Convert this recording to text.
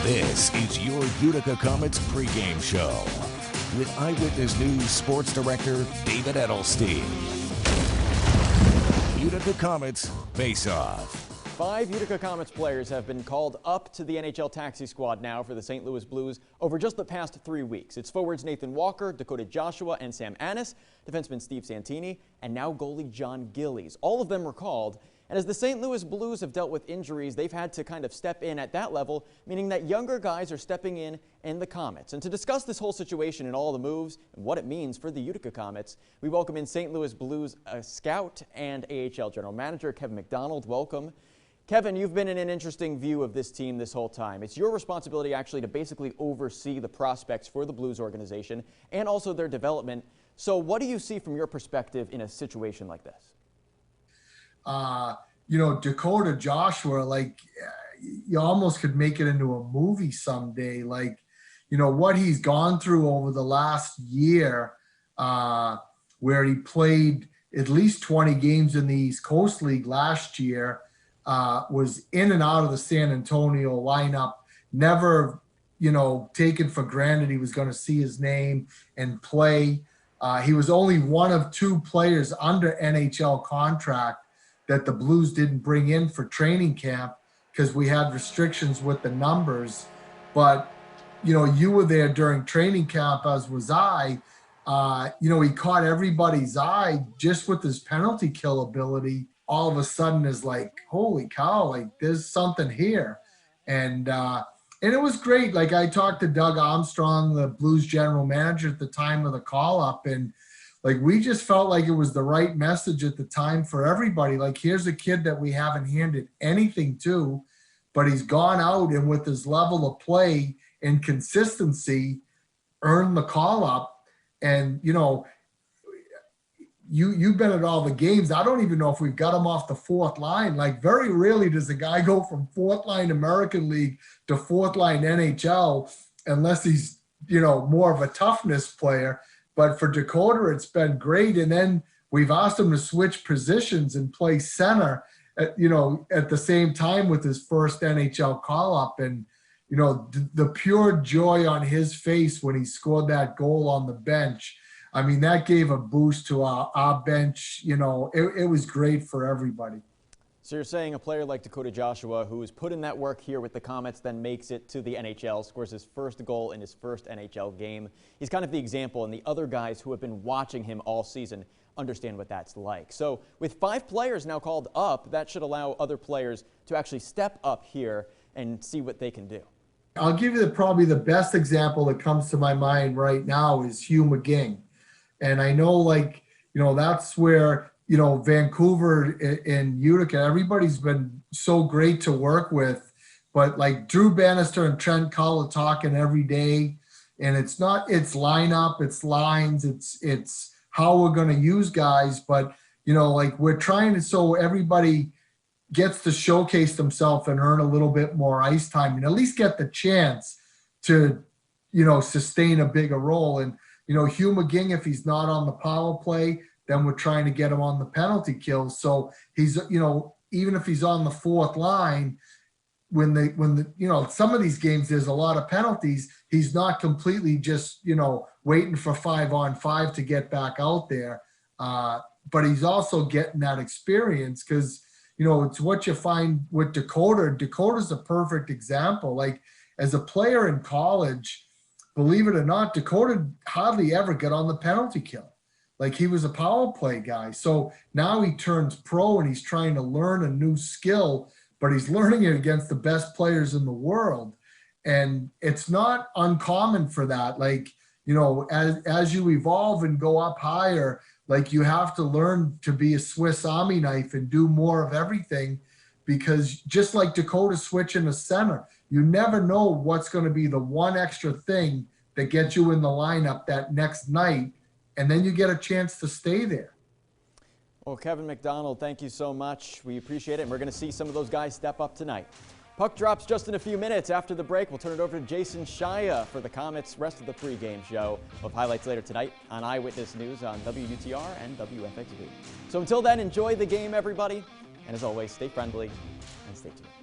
This is your Utica Comets pregame show with Eyewitness News Sports Director David Edelstein. Utica Comets Faceoff. 5 Utica Comets players have been called up to the NHL taxi squad now for the St. Louis Blues over just the past 3 weeks. It's forwards Nathan Walker, Dakota Joshua, and Sam Annis, defenseman Steve Santini, and now goalie John Gillies. All of them were called. And as the St. Louis Blues have dealt with injuries, they've had to kind of step in at that level, meaning that younger guys are stepping in the Comets. And to discuss this whole situation and all the moves and what it means for the Utica Comets, we welcome in St. Louis Blues scout and AHL general manager Kevin McDonald. Welcome. Kevin, you've been in an interesting view of this team this whole time. It's your responsibility actually to basically oversee the prospects for the Blues organization and also their development. So what do you see from your perspective in a situation like this? Dakota Joshua, like, you almost could make it into a movie someday. Like, what he's gone through over the last year, where he played at least 20 games in the East Coast League last year, was in and out of the San Antonio lineup, never, taken for granted he was going to see his name and play. He was only one of 2 players under NHL contract that the Blues didn't bring in for training camp because we had restrictions with the numbers. But, you were there during training camp, as was I. He caught everybody's eye just with his penalty kill ability. All of a sudden is like, holy cow, like there's something here. And it was great. Like, I talked to Doug Armstrong, the Blues general manager at the time of the call up, and like, we just felt like it was the right message at the time for everybody. Like, here's a kid that we haven't handed anything to, but he's gone out and with his level of play and consistency earned the call up. And, you've been at all the games. I don't even know if we've got him off the 4th line. Like, very rarely does a guy go from 4th line American League to 4th line NHL unless he's, more of a toughness player. But for Dakota, it's been great. And then we've asked him to switch positions and play center at the same time with his first NHL call-up. And, the pure joy on his face when he scored that goal on the bench, I mean, that gave a boost to our bench. It was great for everybody. So you're saying a player like Dakota Joshua, who has put in that work here with the Comets, then makes it to the NHL, scores his first goal in his first NHL game. He's kind of the example, and the other guys who have been watching him all season understand what that's like. So with 5 players now called up, that should allow other players to actually step up here and see what they can do. I'll give you probably the best example that comes to my mind right now is Hugh McGing. And I know, that's where Vancouver and Utica, everybody's been so great to work with, but like Drew Bannister and Trent Cull are talking every day, and it's not, it's lineup, it's lines, it's how we're going to use guys. But, we're trying to, so everybody gets to showcase themselves and earn a little bit more ice time and at least get the chance to, sustain a bigger role. And, Hugh McGing, if he's not on the power play, then we're trying to get him on the penalty kills. So he's, even if he's on the 4th line, when some of these games, there's a lot of penalties. He's not completely just, waiting for 5-on-5 to get back out there. But he's also getting that experience because, it's what you find with Dakota. Dakota's a perfect example. Like, as a player in college, believe it or not, Dakota hardly ever got on the penalty kill. Like, he was a power play guy. So now he turns pro and he's trying to learn a new skill, but he's learning it against the best players in the world. And it's not uncommon for that. Like, as you evolve and go up higher, like, you have to learn to be a Swiss Army knife and do more of everything, because just like Dakota switching to center, you never know what's going to be the one extra thing that gets you in the lineup that next night. And then you get a chance to stay there. Well, Kevin McDonald, thank you so much. We appreciate it. And we're going to see some of those guys step up tonight. Puck drops just in a few minutes. After the break, we'll turn it over to Jason Shia for the Comets' rest of the pregame show. We'll have highlights later tonight on Eyewitness News on WUTR and WFXV. So until then, enjoy the game, everybody. And as always, stay friendly and stay tuned.